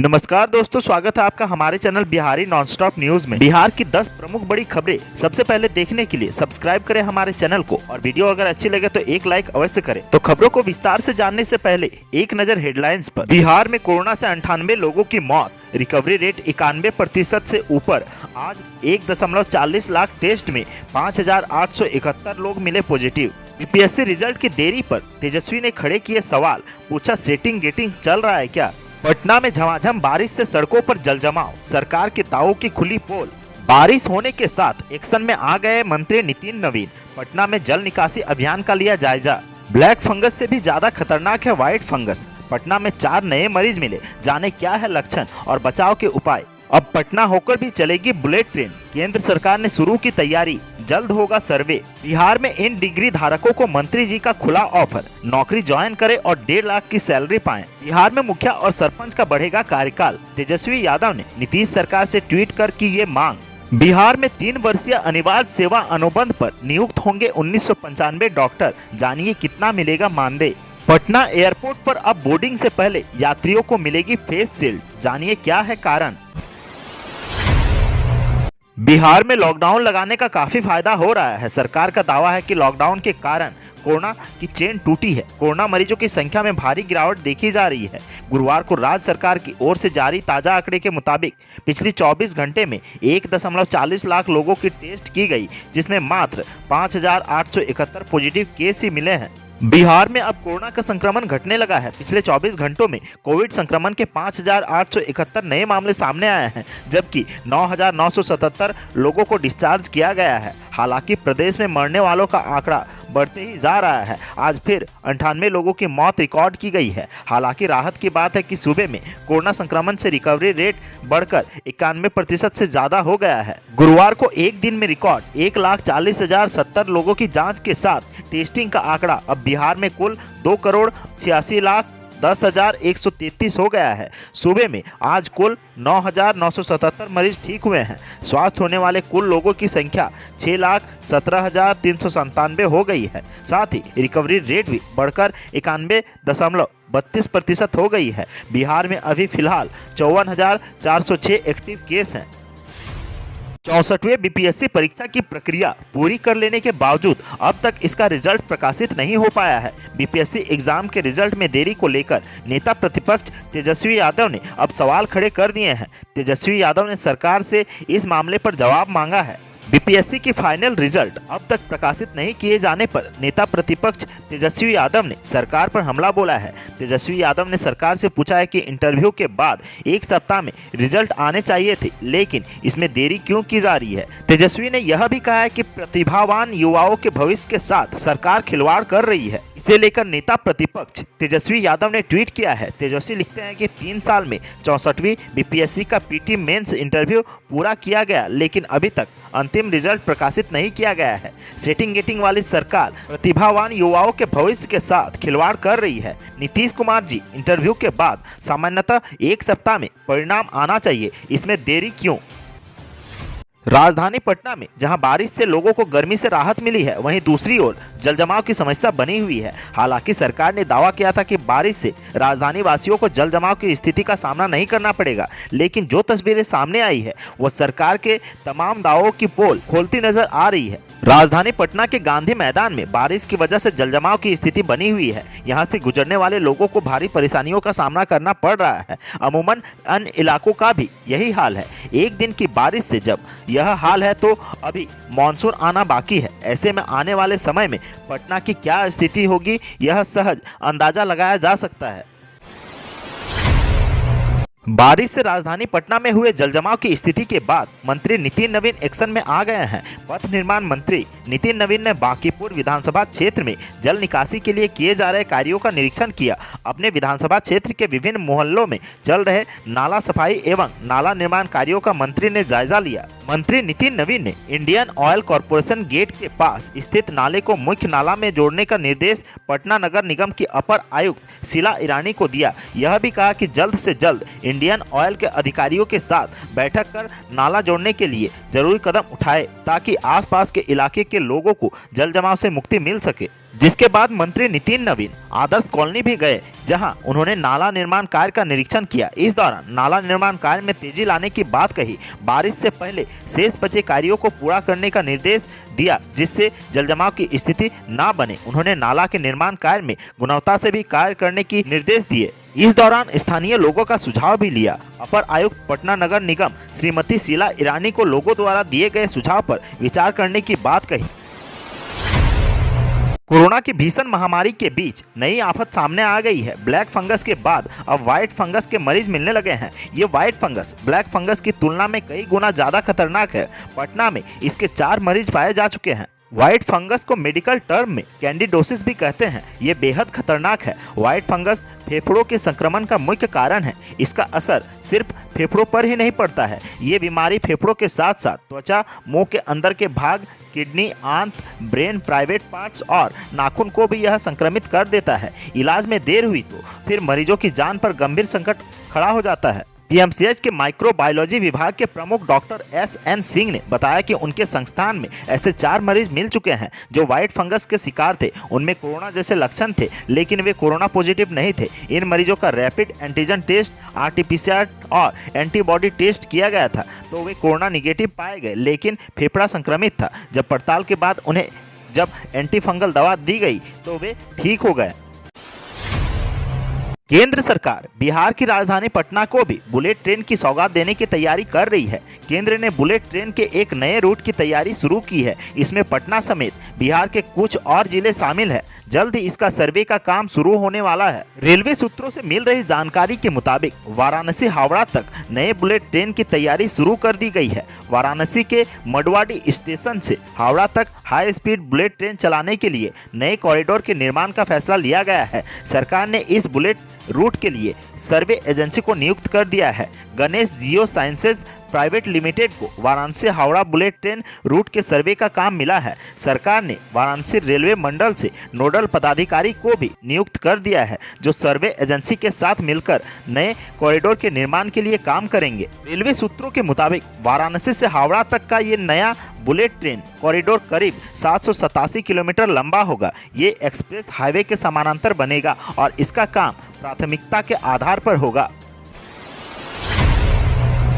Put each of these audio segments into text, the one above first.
नमस्कार दोस्तों, स्वागत है आपका हमारे चैनल बिहारी नॉनस्टॉप न्यूज में। बिहार की 10 प्रमुख बड़ी खबरें सबसे पहले देखने के लिए सब्सक्राइब करें हमारे चैनल को और वीडियो अगर अच्छी लगे तो एक लाइक अवश्य करें। तो खबरों को विस्तार से जानने से पहले एक नजर हेडलाइंस पर। बिहार में कोरोना से 98 लोगों की मौत, रिकवरी रेट 91% से ऊपर। आज 1.40 लाख टेस्ट में 5,871 लोग मिले पॉजिटिव। बीपीएससी रिजल्ट की देरी पर तेजस्वी ने खड़े किए सवाल, पूछा सेटिंग गेटिंग चल रहा है क्या। पटना में झमाझम बारिश से सड़कों पर जलजमाव, सरकार के दावों की खुली पोल। बारिश होने के साथ एक्शन में आ गए मंत्री नितिन नवीन। पटना में जल निकासी अभियान का लिया जायजा। ब्लैक फंगस से भी ज्यादा खतरनाक है व्हाइट फंगस। पटना में 4 नए मरीज मिले, जाने क्या है लक्षण और बचाव के उपाय। अब पटना होकर भी चलेगी बुलेट ट्रेन, केंद्र सरकार ने शुरू की तैयारी, जल्द होगा सर्वे। बिहार में इन डिग्री धारकों को मंत्री जी का खुला ऑफर, नौकरी ज्वाइन करें और 1.5 लाख की सैलरी पाएं। बिहार में मुखिया और सरपंच का बढ़ेगा कार्यकाल, तेजस्वी यादव ने नीतीश सरकार से ट्वीट कर की ये मांग। बिहार में 3 वर्षीय अनिवार्य सेवा अनुबंध पर नियुक्त होंगे 1995 डॉक्टर, जानिए कितना मिलेगा मानदेय। पटना एयरपोर्ट पर अब बोर्डिंग से पहले यात्रियों को मिलेगी फेस शील्ड, जानिए क्या है कारण। बिहार में लॉकडाउन लगाने का काफी फायदा हो रहा है। सरकार का दावा है कि लॉकडाउन के कारण कोरोना की चेन टूटी है। कोरोना मरीजों की संख्या में भारी गिरावट देखी जा रही है। गुरुवार को राज्य सरकार की ओर से जारी ताजा आंकड़े के मुताबिक पिछले 24 घंटे में 1.40 लाख लोगों की टेस्ट की गई, जिसमें मात्र 5,871 पॉजिटिव केस ही मिले हैं। बिहार में अब कोरोना का संक्रमण घटने लगा है। पिछले 24 घंटों में कोविड संक्रमण के 5,871 नए मामले सामने आए हैं, जबकि 9,977 लोगों को डिस्चार्ज किया गया है। हालांकि प्रदेश में मरने वालों का आंकड़ा बढ़ते ही जा रहा है। आज फिर 98 लोगों की मौत रिकॉर्ड की गई है। हालांकि राहत की बात है कि सूबे में कोरोना संक्रमण से रिकवरी रेट बढ़कर 91% से ज्यादा हो गया है। गुरुवार को एक दिन में रिकॉर्ड 1,40,070 लोगों की जांच के साथ टेस्टिंग का आंकड़ा अब बिहार में कुल 2,86,10,133 हो गया है। सूबे में आज कुल 9,977 मरीज ठीक हुए हैं। स्वस्थ होने वाले कुल लोगों की संख्या 6,17,397 हो गई है। साथ ही रिकवरी रेट भी बढ़कर 91.32% हो गई है। बिहार में अभी फिलहाल 54,406 एक्टिव केस हैं। 64वें बीपीएससी परीक्षा की प्रक्रिया पूरी कर लेने के बावजूद अब तक इसका रिजल्ट प्रकाशित नहीं हो पाया है। बीपीएससी एग्जाम के रिजल्ट में देरी को लेकर नेता प्रतिपक्ष तेजस्वी यादव ने अब सवाल खड़े कर दिए हैं। तेजस्वी यादव ने सरकार से इस मामले पर जवाब मांगा है। बीपीएससी की फाइनल रिजल्ट अब तक प्रकाशित नहीं किए जाने पर नेता प्रतिपक्ष तेजस्वी यादव ने सरकार पर हमला बोला है। तेजस्वी यादव ने सरकार से पूछा है कि इंटरव्यू के बाद 1 सप्ताह में रिजल्ट आने चाहिए थे, लेकिन इसमें देरी क्यों की जा रही है। तेजस्वी ने यह भी कहा है कि प्रतिभावान युवाओं के भविष्य के साथ सरकार खिलवाड़ कर रही है। इसे लेकर नेता प्रतिपक्ष तेजस्वी यादव ने ट्वीट किया है। तेजस्वी लिखते हैं कि 3 साल में 64वीं बीपीएससी का पीटी मेंस इंटरव्यू पूरा किया गया, लेकिन अभी तक अंतिम रिजल्ट प्रकाशित नहीं किया गया है। सेटिंग गेटिंग वाली सरकार प्रतिभावान युवाओं के भविष्य के साथ खिलवाड़ कर रही है। नीतीश कुमार जी, इंटरव्यू के बाद सामान्यतः 1 सप्ताह में परिणाम आना चाहिए, इसमें देरी क्यों। राजधानी पटना में जहां बारिश से लोगों को गर्मी से राहत मिली है, वहीं दूसरी ओर जलजमाव की समस्या बनी हुई है। हालांकि सरकार ने दावा किया था कि बारिश से राजधानी वासियों को जलजमाव की स्थिति का सामना नहीं करना पड़ेगा, लेकिन जो तस्वीरें सामने आई है वो सरकार के तमाम दावों की पोल खोलती नजर आ रही है। राजधानी पटना के गांधी मैदान में बारिश की वजह से जलजमाव की स्थिति बनी हुई है। यहां से गुजरने वाले लोगों को भारी परेशानियों का सामना करना पड़ रहा है। अमूमन अन्य इलाकों का भी यही हाल है। एक दिन की बारिश से जब यह हाल है तो अभी मानसून आना बाकी है। ऐसे में आने वाले समय में पटना की क्या स्थिति होगी, यह सहज अंदाजा लगाया जा सकता है। बारिश से राजधानी पटना में हुए जलजमाव की स्थिति के बाद मंत्री नितिन नवीन एक्शन में आ गए हैं। पथ निर्माण मंत्री नितिन नवीन ने बांकीपुर विधानसभा क्षेत्र में जल निकासी के लिए किए जा रहे कार्यों का निरीक्षण किया। अपने विधानसभा क्षेत्र के विभिन्न मोहल्लों में चल रहे नाला सफाई एवं नाला निर्माण कार्यों का मंत्री ने जायजा लिया। मंत्री नितिन नवीन ने इंडियन ऑयल कॉरपोरेशन गेट के पास स्थित नाले को मुख्य नाला में जोड़ने का निर्देश पटना नगर निगम की अपर आयुक्त शीला ईरानी को दिया। यह भी कहा कि जल्द से जल्द इंडियन ऑयल के अधिकारियों के साथ बैठक कर नाला जोड़ने के लिए जरूरी कदम उठाए, ताकि आसपास के इलाके के लोगों को जल जमाव से मुक्ति मिल सके। जिसके बाद मंत्री नितिन नवीन आदर्श कॉलोनी भी गए, जहां उन्होंने नाला निर्माण कार्य का निरीक्षण किया। इस दौरान नाला निर्माण कार्य में तेजी लाने की बात कही। बारिश से पहले शेष बचे कार्यों को पूरा करने का निर्देश दिया, जिससे जलजमाव की स्थिति न बने। उन्होंने नाला के निर्माण कार्य में गुणवत्ता से भी कार्य करने की निर्देश दिए। इस दौरान स्थानीय लोगों का सुझाव भी लिया। अपर आयुक्त पटना नगर निगम श्रीमती शीला ईरानी को लोगों द्वारा दिए गए सुझाव पर विचार करने की बात कही। कोरोना की भीषण महामारी के बीच नई आफत सामने आ गई है। ब्लैक फंगस के बाद अब व्हाइट फंगस के मरीज मिलने लगे हैं। ये व्हाइट फंगस ब्लैक फंगस की तुलना में कई गुना ज्यादा खतरनाक है। पटना में इसके 4 मरीज पाए जा चुके हैं। व्हाइट फंगस को मेडिकल टर्म में कैंडिडोसिस भी कहते हैं। ये बेहद खतरनाक है। व्हाइट फंगस फेफड़ों के संक्रमण का मुख्य कारण है। इसका असर सिर्फ फेफड़ों पर ही नहीं पड़ता है। ये बीमारी फेफड़ों के साथ साथ त्वचा, मुंह के अंदर के भाग, किडनी, आंत, ब्रेन, प्राइवेट पार्ट्स और नाखून को भी यह संक्रमित कर देता है। इलाज में देर हुई तो फिर मरीजों की जान पर गंभीर संकट खड़ा हो जाता है। पीएमसीएच के माइक्रोबायोलॉजी विभाग के प्रमुख डॉक्टर एस.एन. सिंह ने बताया कि उनके संस्थान में ऐसे 4 मरीज मिल चुके हैं जो व्हाइट फंगस के शिकार थे। उनमें कोरोना जैसे लक्षण थे, लेकिन वे कोरोना पॉजिटिव नहीं थे। इन मरीजों का रैपिड एंटीजन टेस्ट, आरटी-पीसीआर और एंटीबॉडी टेस्ट किया गया था, तो वे कोरोना निगेटिव पाए गए, लेकिन फेफड़ा संक्रमित था। जब पड़ताल के बाद उन्हें जब एंटीफंगल दवा दी गई तो वे ठीक हो गए। केंद्र सरकार बिहार की राजधानी पटना को भी बुलेट ट्रेन की सौगात देने की तैयारी कर रही है। केंद्र ने बुलेट ट्रेन के एक नए रूट की तैयारी शुरू की है। इसमें पटना समेत बिहार के कुछ और जिले शामिल हैं। जल्द ही इसका सर्वे का काम शुरू होने वाला है। रेलवे सूत्रों से मिल रही जानकारी के मुताबिक वाराणसी हावड़ा तक नए बुलेट ट्रेन की तैयारी शुरू कर दी गई है। वाराणसी के मडवाडी स्टेशन से हावड़ा तक हाई स्पीड बुलेट ट्रेन चलाने के लिए नए कॉरिडोर के निर्माण का फैसला लिया गया है। सरकार ने इस बुलेट रूट के लिए सर्वे एजेंसी को नियुक्त कर दिया है। गणेश जियो साइंसेज प्राइवेट लिमिटेड को Varanasi Howrah bullet train route के सर्वे का काम मिला है। सरकार ने वाराणसी रेलवे मंडल से नोडल पदाधिकारी को भी नियुक्त कर दिया है, जो सर्वे एजेंसी के साथ मिलकर नए कॉरिडोर के निर्माण के लिए काम करेंगे। रेलवे सूत्रों के मुताबिक वाराणसी से हावड़ा तक का ये नया बुलेट ट्रेन कॉरिडोर करीब 787 किलोमीटर लंबा होगा। ये एक्सप्रेस हाईवे के समानांतर बनेगा और इसका काम प्राथमिकता के आधार पर होगा।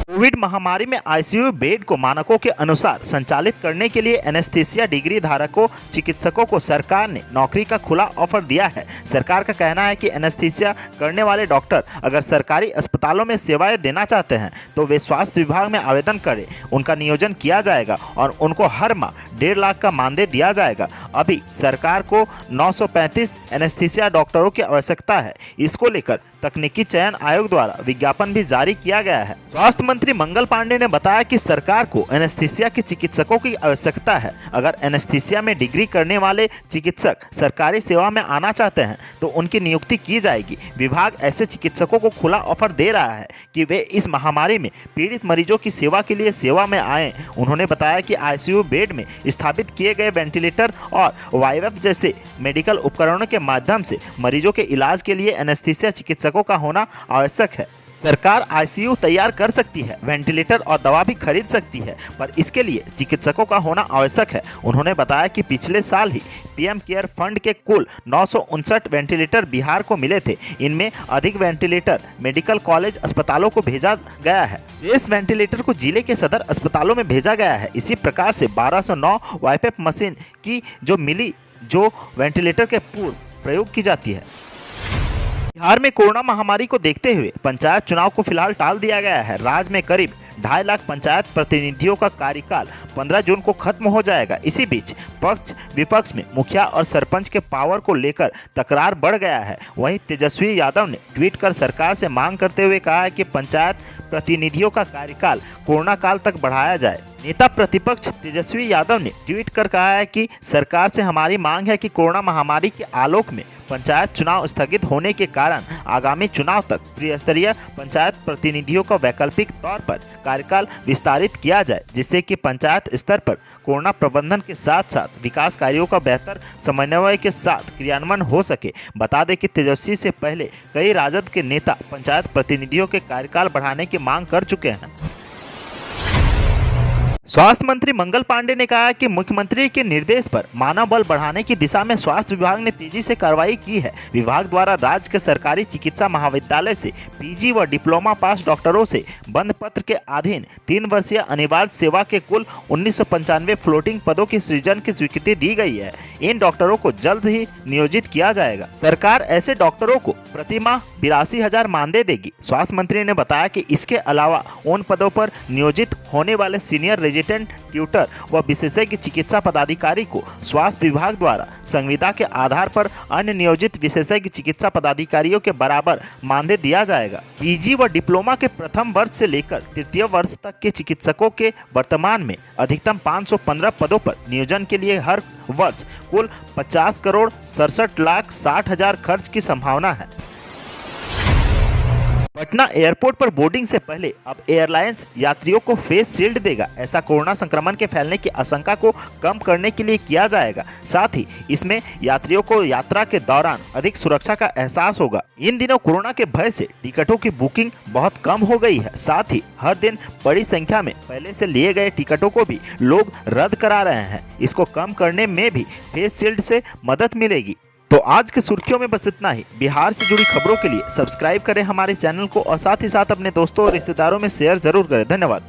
कोविड महामारी में आईसीयू बेड को मानकों के अनुसार संचालित करने के लिए एनेस्थीसिया डिग्री धारकों चिकित्सकों को सरकार ने नौकरी का खुला ऑफर दिया है। सरकार का कहना है कि एनेस्थीसिया करने वाले डॉक्टर अगर सरकारी अस्पतालों में सेवाएं देना चाहते हैं तो वे स्वास्थ्य विभाग में आवेदन करें। उनका नियोजन किया जाएगा और उनको हर माह 1.5 लाख का मानदेय दिया जाएगा। अभी सरकार को 935 एनेस्थीसिया डॉक्टरों की आवश्यकता है। इसको लेकर तकनीकी चयन आयोग द्वारा विज्ञापन भी जारी किया गया है। स्वास्थ्य मंत्री मंगल पांडे ने बताया कि सरकार को एनेस्थीसिया के चिकित्सकों की आवश्यकता है। अगर एनेस्थीसिया में डिग्री करने वाले चिकित्सक सरकारी सेवा में आना चाहते हैं तो उनकी नियुक्ति की जाएगी। विभाग ऐसे चिकित्सकों को खुला ऑफर दे रहा है कि वे इस महामारी में पीड़ित मरीजों की सेवा के लिए सेवा में आएं। उन्होंने बताया कि आईसीयू बेड में स्थापित किए गए वेंटिलेटर और वाईवेफ जैसे मेडिकल उपकरणों के माध्यम से मरीजों के इलाज के लिए एनेस्थीसिया चिकित्सकों का होना आवश्यक है। सरकार आईसीयू तैयार कर सकती है, वेंटिलेटर और दवा भी खरीद सकती है, पर इसके लिए चिकित्सकों का होना आवश्यक है। उन्होंने बताया कि पिछले साल ही पीएम केयर फंड के कुल 959 वेंटिलेटर बिहार को मिले थे। इनमें अधिक वेंटिलेटर मेडिकल कॉलेज अस्पतालों को भेजा गया है। इस वेंटिलेटर को जिले के सदर अस्पतालों में भेजा गया है। इसी प्रकार से 1209 वाईपेप मशीन की जो मिली, जो वेंटिलेटर के पूर्व प्रयोग की जाती है। बिहार में कोरोना महामारी को देखते हुए पंचायत चुनाव को फिलहाल टाल दिया गया है। राज्य में करीब 2.5 लाख पंचायत प्रतिनिधियों का कार्यकाल 15 जून को खत्म हो जाएगा। इसी बीच पक्ष विपक्ष में मुखिया और सरपंच के पावर को लेकर तकरार बढ़ गया है। वहीं तेजस्वी यादव ने ट्वीट कर सरकार से मांग करते हुए कहा है कि पंचायत प्रतिनिधियों का कार्यकाल कोरोना काल तक बढ़ाया जाए। नेता प्रतिपक्ष तेजस्वी यादव ने ट्वीट कर कहा है कि सरकार से हमारी मांग है कि कोरोना महामारी के आलोक में पंचायत चुनाव स्थगित होने के कारण आगामी चुनाव तक त्रिस्तरीय पंचायत प्रतिनिधियों का वैकल्पिक तौर पर कार्यकाल विस्तारित किया जाए, जिससे कि पंचायत स्तर पर कोरोना प्रबंधन के साथ साथ विकास कार्यों का बेहतर समन्वय के साथ क्रियान्वयन हो सके। बता दें कि तेजस्वी से पहले कई राजद के नेता पंचायत प्रतिनिधियों के कार्यकाल बढ़ाने की मांग कर चुके हैं। स्वास्थ्य मंत्री मंगल पांडे ने कहा कि मुख्यमंत्री के निर्देश पर मानव बल बढ़ाने की दिशा में स्वास्थ्य विभाग ने तेजी से कार्रवाई की है। विभाग द्वारा राज्य के सरकारी चिकित्सा महाविद्यालय से पीजी व डिप्लोमा पास डॉक्टरों से बंद पत्र के अधीन 3 वर्षीय अनिवार्य सेवा के कुल 1995 फ्लोटिंग पदों की सृजन की स्वीकृति दी गई है। इन डॉक्टरों को जल्द ही नियोजित किया जाएगा। सरकार ऐसे डॉक्टरों को प्रतिमाह 82,000 मानदेय देगी। स्वास्थ्य मंत्री ने बताया कि इसके अलावा उन पदों पर नियोजित होने वाले सीनियर रेजिडेंट ट्यूटर व विशेषज्ञ चिकित्सा पदाधिकारी को स्वास्थ्य विभाग द्वारा संविदा के आधार पर अन्य नियोजित विशेषज्ञ चिकित्सा पदाधिकारियों के बराबर मानदेय दिया जाएगा। पीजी व डिप्लोमा के प्रथम वर्ष से लेकर तृतीय वर्ष तक के चिकित्सकों के वर्तमान में अधिकतम 515 पदों पर नियोजन के लिए हर वर्ष कुल 50,67,60,000 खर्च की संभावना है। पटना एयरपोर्ट पर बोर्डिंग से पहले अब एयरलाइंस यात्रियों को फेस शील्ड देगा। ऐसा कोरोना संक्रमण के फैलने की आशंका को कम करने के लिए किया जाएगा। साथ ही इसमें यात्रियों को यात्रा के दौरान अधिक सुरक्षा का एहसास होगा। इन दिनों कोरोना के भय से टिकटों की बुकिंग बहुत कम हो गई है। साथ ही हर दिन बड़ी संख्या में पहले से लिए गए टिकटों को भी लोग रद्द करा रहे हैं। इसको कम करने में भी फेस शील्ड से मदद मिलेगी। तो आज के सुर्खियों में बस इतना ही। बिहार से जुड़ी खबरों के लिए सब्सक्राइब करें हमारे चैनल को और साथ ही साथ अपने दोस्तों और रिश्तेदारों में शेयर जरूर करें। धन्यवाद।